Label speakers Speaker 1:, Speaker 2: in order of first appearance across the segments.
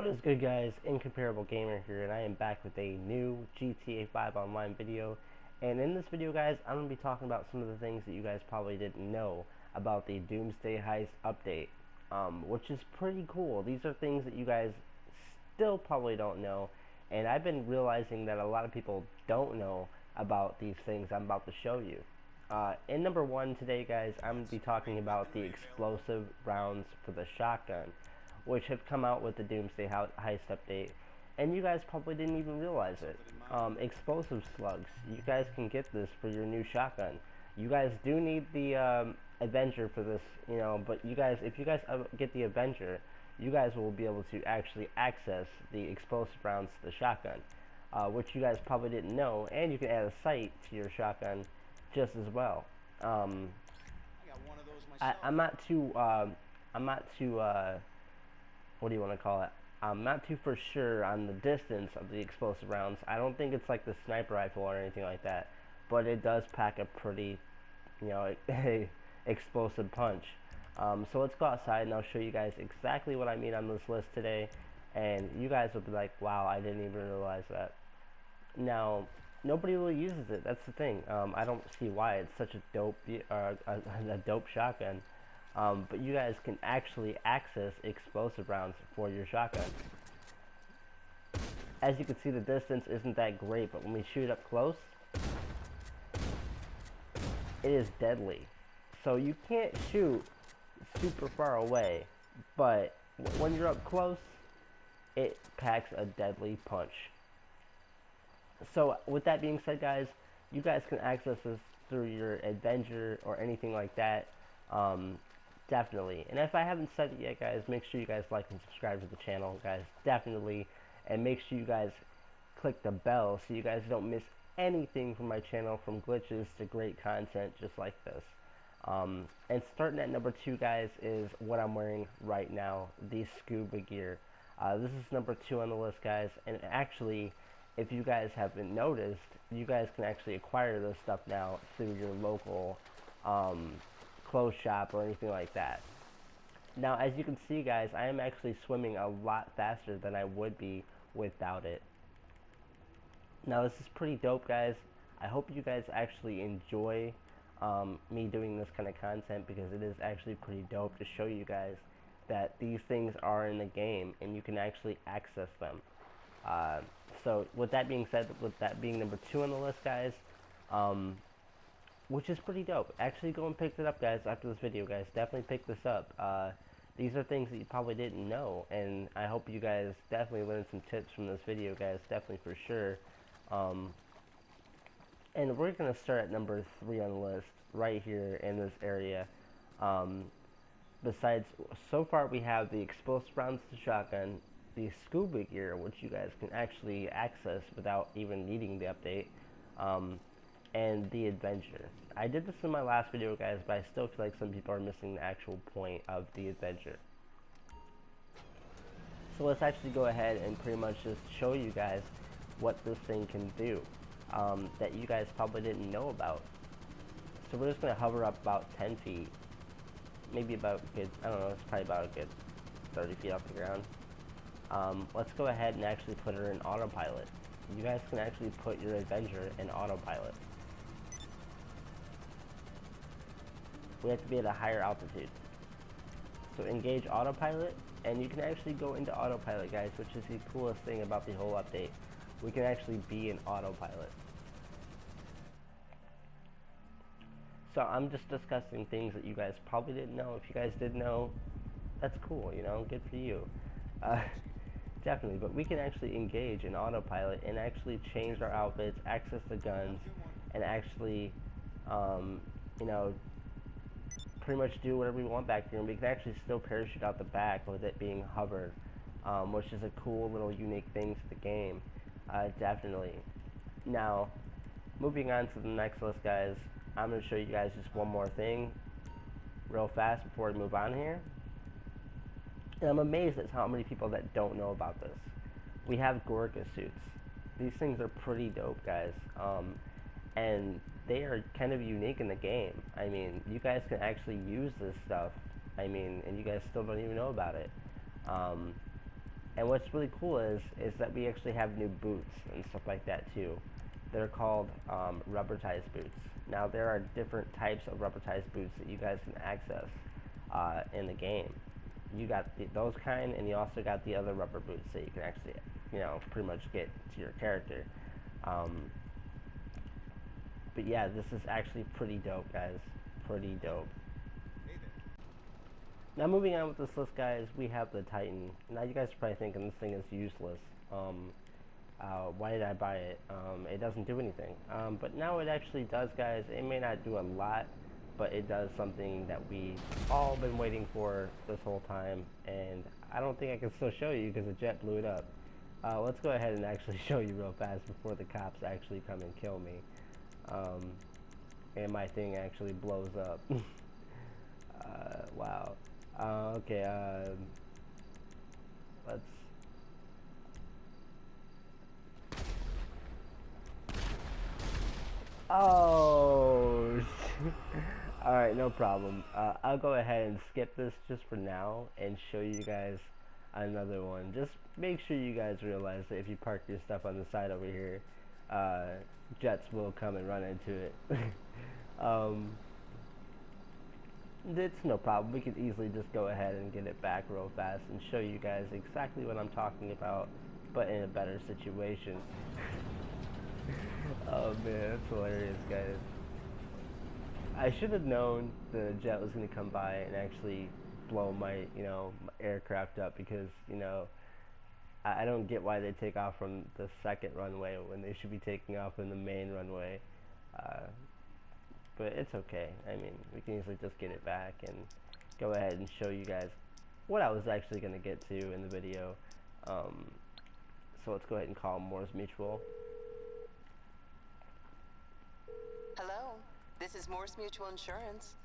Speaker 1: What is good, guys? Incomparable Gamer here, and I am back with a new GTA 5 online video. And in this video, guys, I'm going to be talking about some of the things that you guys probably didn't know about the Doomsday Heist update, which is pretty cool. These are things that you guys still probably don't know, and I've been realizing that a lot of people don't know about these things I'm about to show you. In number one today, guys, I'm going to be talking about the explosive rounds for the shotgun, which have come out with the Doomsday Heist update, and you guys probably didn't even realize it. Explosive slugs, you guys can get this for your new shotgun. You guys do need the Avenger for this, but you guys, if you guys get the Avenger, you guys will be able to actually access the explosive rounds to the shotgun, which you guys probably didn't know, and you can add a sight to your shotgun just as well. I'm not too what do you want to call it? I'm not too for sure on the distance of the explosive rounds. I don't think it's like the sniper rifle or anything like that, but it does pack a pretty, explosive punch. So let's go outside and I'll show you guys exactly what I mean on this list today, and you guys will be like, wow, I didn't even realize that. Now, nobody really uses it. That's the thing. I don't see why. It's such a dope, a dope shotgun. But you guys can actually access explosive rounds for your shotgun. As you can see, the distance isn't that great, but when we shoot up close, it is deadly. So you can't shoot super far away, but when you're up close, it packs a deadly punch. So with that being said, guys, you guys can access this through your Avenger or anything like that. Definitely. And if I haven't said it yet, guys, make sure you guys like and subscribe to the channel, guys, definitely. And make sure you guys click the bell so you guys don't miss anything from my channel, from glitches to great content just like this. And starting at number 2, guys, is what I'm wearing right now, the scuba gear. This is number 2 on the list, guys, and actually, if you guys haven't noticed, you guys can actually acquire this stuff now through your local clothes shop or anything like that. Now, as you can see, guys, I am actually swimming a lot faster than I would be without it. Now, this is pretty dope, guys. I hope you guys actually enjoy me doing this kind of content, because it is actually pretty dope to show you guys that these things are in the game and you can actually access them. So with that being said, with that being number 2 on the list, guys, which is pretty dope. Actually go and pick it up, guys, after this video, guys. Definitely pick this up. These are things that you probably didn't know, and I hope you guys definitely learned some tips from this video, guys, definitely for sure. And we're going to start at number 3 on the list, right here in this area. Besides, so far we have the explosive rounds to shotgun, the scuba gear, which you guys can actually access without even needing the update, and the Adventure. I did this in my last video, guys, but I still feel like some people are missing the actual point of the Adventure. So let's actually go ahead and pretty much just show you guys what this thing can do, that you guys probably didn't know about. So we're just going to hover up about 10 feet, maybe about a good, I don't know, it's probably about a good 30 feet off the ground. Let's go ahead and actually put her in autopilot. You guys can actually put your Avenger in autopilot. We have to be at a higher altitude. So engage autopilot, and you can actually go into autopilot, guys, which is the coolest thing about the whole update. We can actually be in autopilot. So I'm just discussing things that you guys probably didn't know. If you guys did know, that's cool, good for you. Definitely, but we can actually engage in autopilot and actually change our outfits, access the guns, and actually, pretty much do whatever we want back here. And we can actually still parachute out the back with it being hovered, which is a cool little unique thing to the game, definitely. Now, moving on to the next list, guys, I'm going to show you guys just one more thing real fast before we move on here. And I'm amazed at how many people that don't know about this. We have Gorka suits. These things are pretty dope, guys. And they are kind of unique in the game. I mean, you guys can actually use this stuff. I mean, and you guys still don't even know about it. And what's really cool is that we actually have new boots and stuff like that too. They're called rubber-tized boots. Now there are different types of rubber-tized boots that you guys can access in the game. You got those kind, and you also got the other rubber boots that you can actually, pretty much get to your character. But yeah, this is actually pretty dope, guys. Pretty dope. Now moving on with this list, guys, we have the Titan. Now you guys are probably thinking this thing is useless. Why did I buy it? It doesn't do anything. But now it actually does, guys. It may not do a lot, but it does something that we all been waiting for this whole time. And I don't think I can still show you because the jet blew it up. Let's go ahead and actually show you real fast before the cops actually come and kill me. And my thing actually blows up. Wow. Okay, let's... Oh! Alright, no problem. I'll go ahead and skip this just for now and show you guys another one. Just make sure you guys realize that if you park your stuff on the side over here, jets will come and run into it. It's no problem. We could easily just go ahead and get it back real fast and show you guys exactly what I'm talking about, but in a better situation. Oh man, that's hilarious, guys. I should have known the jet was going to come by and actually blow my, my aircraft up, because, I don't get why they take off from the second runway when they should be taking off in the main runway. But it's okay. I mean, we can easily just get it back and go ahead and show you guys what I was actually going to get to in the video. So let's go ahead and call Morse Mutual.
Speaker 2: Hello, this is Morse Mutual Insurance.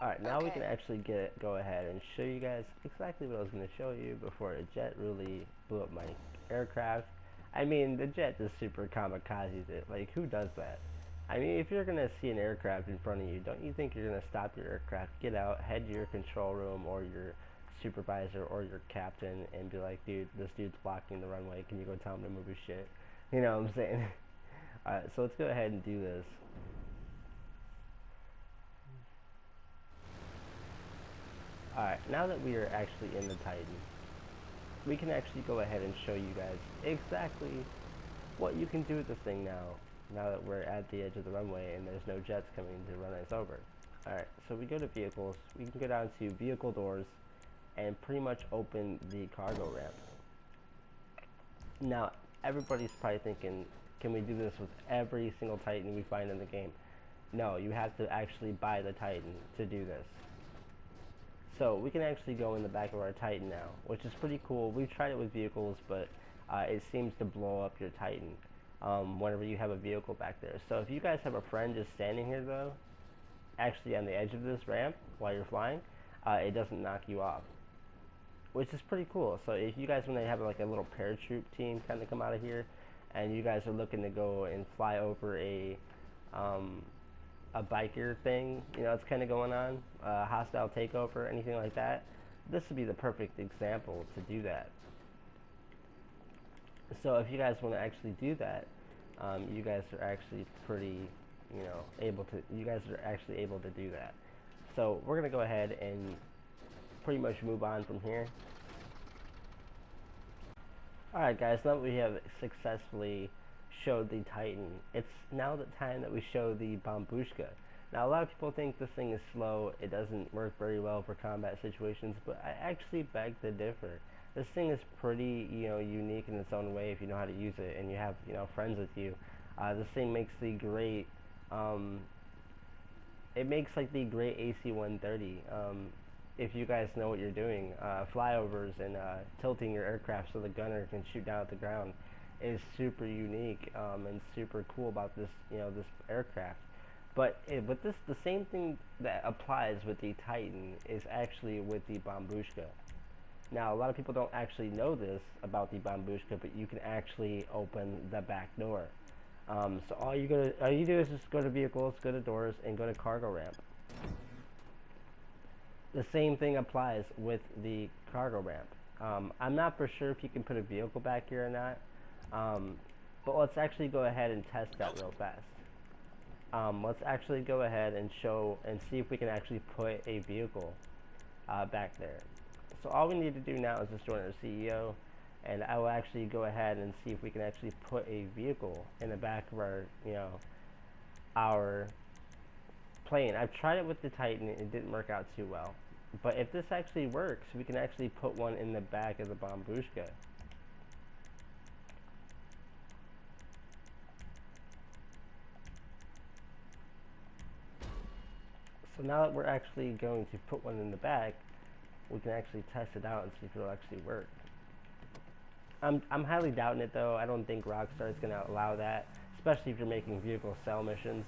Speaker 1: Alright, now we can actually go ahead and show you guys exactly what I was going to show you before a jet really blew up my aircraft. I mean, the jet just super kamikazes it. Like, who does that? I mean, if you're going to see an aircraft in front of you, don't you think you're going to stop your aircraft, get out, head to your control room or your supervisor or your captain and be like, dude, this dude's blocking the runway, can you go tell him to move his shit? You know what I'm saying? Alright, so let's go ahead and do this. Alright, now that we are actually in the Titan, we can actually go ahead and show you guys exactly what you can do with this thing now that we're at the edge of the runway and there's no jets coming to run us over. Alright, so we go to vehicles, we can go down to vehicle doors and pretty much open the cargo ramp. Now, everybody's probably thinking, can we do this with every single Titan we find in the game? No, you have to actually buy the Titan to do this. So we can actually go in the back of our Titan now, which is pretty cool. We've tried it with vehicles, but it seems to blow up your Titan whenever you have a vehicle back there. So if you guys have a friend just standing here though, actually on the edge of this ramp while you're flying, it doesn't knock you off, which is pretty cool. So if you guys want to have like a little paratroop team kind of come out of here, and you guys are looking to go and fly over a biker thing, it's kind of going on, hostile takeover, anything like that, this would be the perfect example to do that. So if you guys want to actually do that, you guys are actually pretty, able to do that. So we're going to go ahead and pretty much move on from here. Alright guys, now that we have successfully showed the Titan, it's now the time that we show the Bombushka. Now a lot of people think this thing is slow, it doesn't work very well for combat situations, but I actually beg to differ. This thing is pretty, unique in its own way if you know how to use it and you have, friends with you. This thing makes the great, it makes like the great AC-130. If you guys know what you're doing, flyovers and tilting your aircraft so the gunner can shoot down at the ground is super unique and super cool about this, this aircraft. But with this, the same thing that applies with the Titan is actually with the Bombushka. Now, a lot of people don't actually know this about the Bombushka, but you can actually open the back door. So all you do is just go to vehicles, go to doors, and go to cargo ramp. The same thing applies with the cargo ramp. I'm not for sure if you can put a vehicle back here or not, but let's actually go ahead and test that real fast. Let's actually go ahead and show and see if we can actually put a vehicle back there. So all we need to do now is just join our CEO, and I will actually go ahead and see if we can actually put a vehicle in the back of our, our plane. I've tried it with the Titan, it didn't work out too well. But if this actually works, we can actually put one in the back of the Bombushka. So now that we're actually going to put one in the back, we can actually test it out and see if it'll actually work. I'm highly doubting it though. I don't think Rockstar is going to allow that, especially if you're making vehicle sell missions.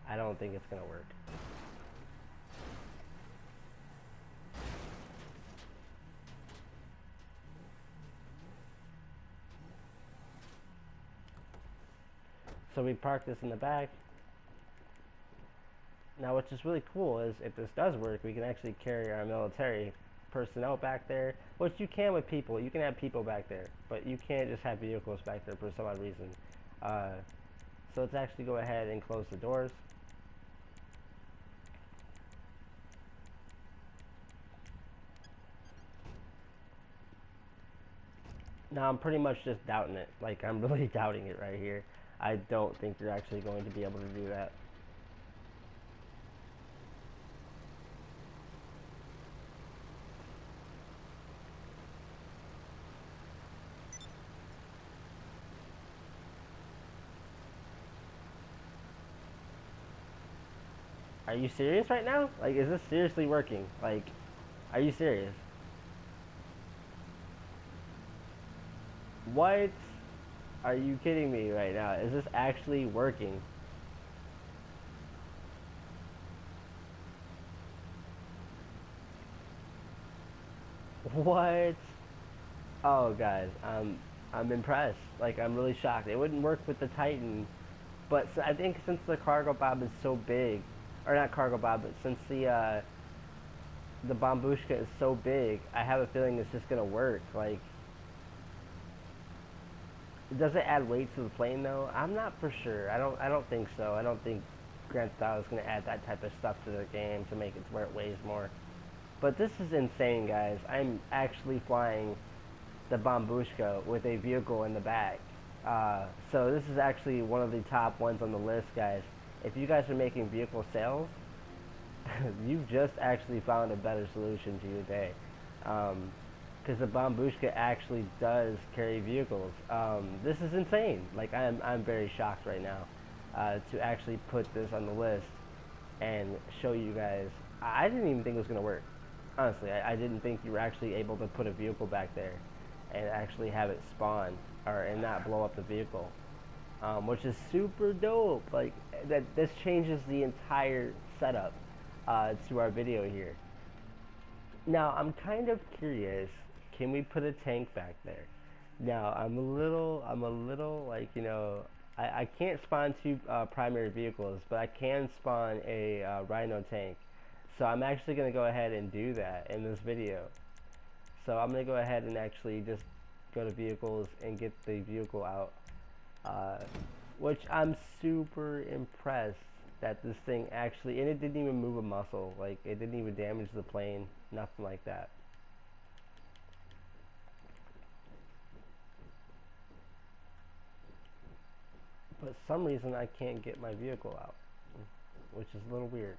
Speaker 1: I don't think it's going to work. So we park this in the back. Now what's just really cool is if this does work, we can actually carry our military personnel back there, which you can with people. You can have people back there, but you can't just have vehicles back there for some odd reason. So let's actually go ahead and close the doors. Now I'm pretty much just doubting it. Like, I'm really doubting it right here. I don't think you're actually going to be able to do that. Are you serious right now? Like, is this seriously working? Like, are you serious? What? Are you kidding me right now? Is this actually working? What? Oh, guys, I'm impressed. Like, I'm really shocked. It wouldn't work with the Titan, but I think since the cargo bob is so big, or not cargo bob, but since the Bombushka is so big, I have a feeling it's just gonna work. Like, does it add weight to the plane though? I'm not for sure. I don't think so. I don't think Grand Theft Auto is gonna add that type of stuff to the game to make it where it weighs more. But this is insane, guys. I'm actually flying the Bombushka with a vehicle in the back. So this is actually one of the top ones on the list, guys. If you guys are making vehicle sales, you've just actually found a better solution to your day. Because the Bombushka actually does carry vehicles. This is insane. Like, I'm very shocked right now to actually put this on the list and show you guys. I didn't even think it was going to work. Honestly, I didn't think you were actually able to put a vehicle back there and actually have it spawn and not blow up the vehicle, which is super dope. Like, this changes the entire setup to our video here. Now, I'm kind of curious. Can we put a tank back there? Now, I'm a little like, I can't spawn two primary vehicles, but I can spawn a Rhino tank. So I'm actually going to go ahead and do that in this video. So I'm going to go ahead and actually just go to vehicles and get the vehicle out. Which I'm super impressed that this thing actually, and it didn't even move a muscle. Like, it didn't even damage the plane, nothing like that. But for some reason I can't get my vehicle out, which is a little weird.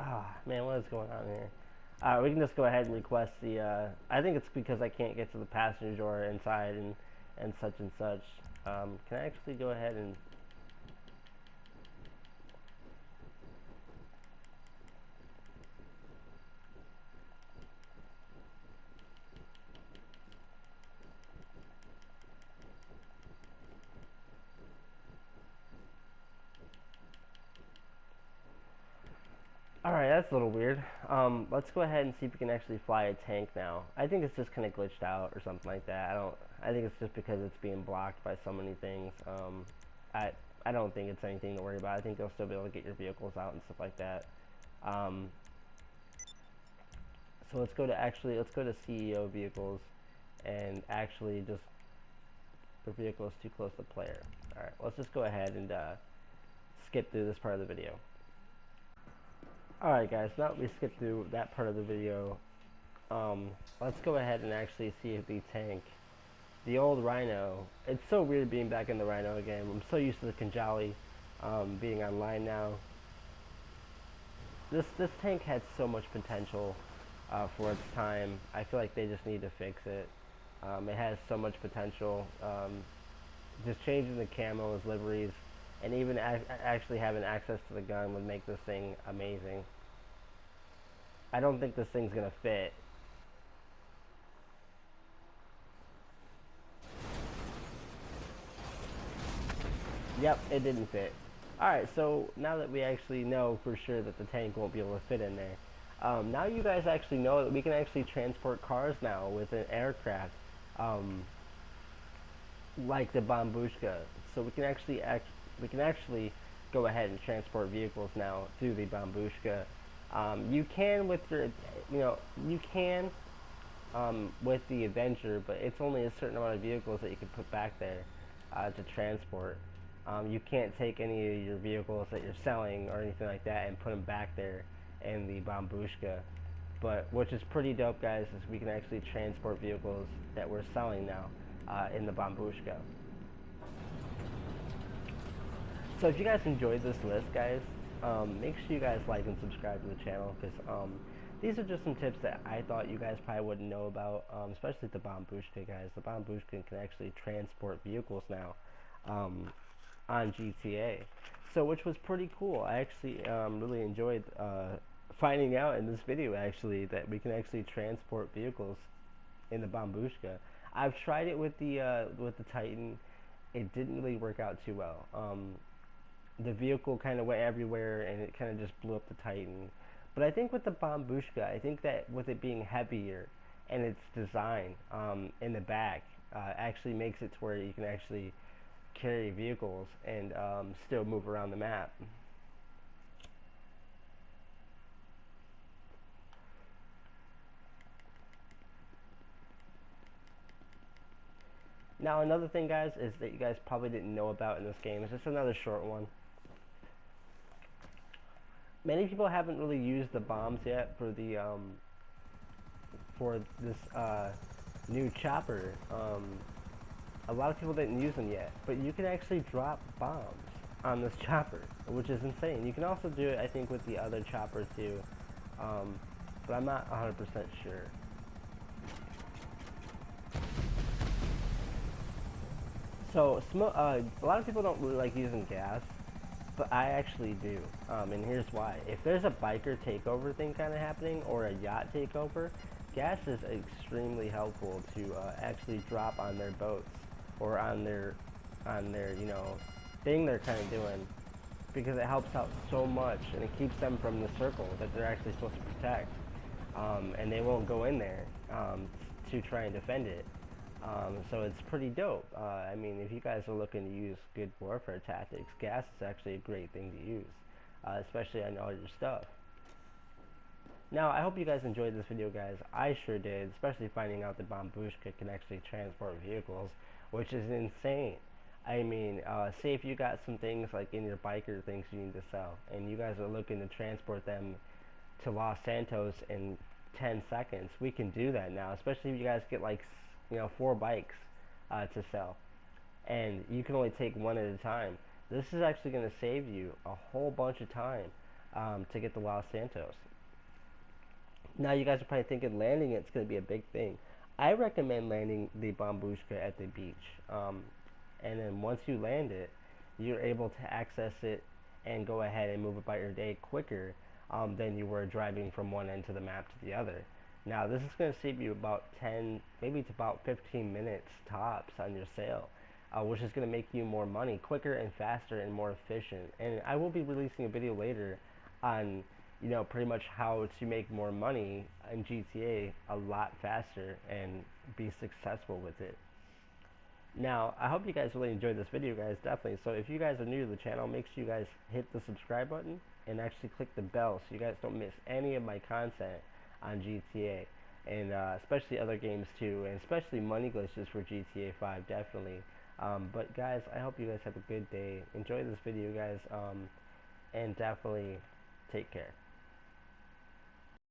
Speaker 1: Ah, man, what is going on here? We can just go ahead and request the, I think it's because I can't get to the passenger door inside and such and such. Can I actually go ahead and... Alright, that's a little weird. Let's go ahead and see if we can actually fly a tank now. I think it's just kind of glitched out or something like that. I think it's just because it's being blocked by so many things. I don't think it's anything to worry about. I think you'll still be able to get your vehicles out and stuff like that. Um, so let's go to CEO vehicles, and actually just the vehicle is too close to player. All right, let's just go ahead and skip through this part of the video. All right, guys, now that we skipped through that part of the video, let's go ahead and actually see if the tank, the old Rhino. It's so weird being back in the Rhino again. I'm so used to the Kanjali being online now. This tank had so much potential for its time. I feel like they just need to fix it. It has so much potential. Just changing the camos, liveries, and even actually having access to the gun would make this thing amazing. I don't think this thing's gonna fit. Yep, it didn't fit. Alright, so now that we actually know for sure that the tank won't be able to fit in there, now you guys actually know that we can actually transport cars now with an aircraft, like the Bambushka. So we can actually go ahead and transport vehicles now through the Bambushka. You can with your, you can with the Avenger, but it's only a certain amount of vehicles that you can put back there to transport. You can't take any of your vehicles that you're selling or anything like that and put them back there in the Bambushka. But which is pretty dope, guys, is we can actually transport vehicles that we're selling now in the Bambushka. So if you guys enjoyed this list, guys, make sure you guys like and subscribe to the channel, because these are just some tips that I thought you guys probably wouldn't know about, especially the Bambushka, guys. The Bambushka can actually transport vehicles now on GTA, so which was pretty cool. I actually really enjoyed finding out in this video actually that we can actually transport vehicles in the Bambushka. I've tried it with the Titan. It didn't really work out too well. The vehicle kind of went everywhere and it kind of just blew up the Titan. But I think with the Bambushka, I think that with it being heavier and its design in the back actually makes it to where you can actually carry vehicles and still move around the map. Now another thing, guys, is that you guys probably didn't know about in this game. It's just another short one. Many people haven't really used the bombs yet for the for this new chopper. A lot of people didn't use them yet, but you can actually drop bombs on this chopper, which is insane. You can also do it, I think, with the other chopper too, but I'm not 100% sure. So a lot of people don't really like using gas, but I actually do, and here's why. If there's a biker takeover thing kind of happening, or a yacht takeover, gas is extremely helpful to actually drop on their boats, or on their thing they're kind of doing, because it helps out so much, and it keeps them from the circle that they're actually supposed to protect, and they won't go in there to try and defend it. So it's pretty dope. I mean, if you guys are looking to use good warfare tactics, gas is actually a great thing to use, especially on all your stuff. Now, I hope you guys enjoyed this video, guys. I sure did, especially finding out that Bambushka can actually transport vehicles, which is insane. I mean, say if you got some things like in your biker things you need to sell, and you guys are looking to transport them to Los Santos in 10 seconds, we can do that now, especially if you guys get like 4 bikes to sell, and you can only take one at a time. This is actually going to save you a whole bunch of time to get to Los Santos. Now you guys are probably thinking landing it's going to be a big thing. I recommend landing the Bambushka at the beach, and then once you land it, you're able to access it and go ahead and move about your day quicker than you were driving from one end to the map to the other. Now this is going to save you about 10, maybe to about 15 minutes tops on your sale, which is going to make you more money, quicker and faster and more efficient. And I will be releasing a video later on, pretty much how to make more money in GTA a lot faster and be successful with it. Now, I hope you guys really enjoyed this video, guys, definitely. So if you guys are new to the channel, make sure you guys hit the subscribe button and actually click the bell so you guys don't miss any of my content on GTA. And especially other games too, and especially money glitches for GTA 5, definitely. But guys, I hope you guys have a good day. Enjoy this video, guys, and definitely take care.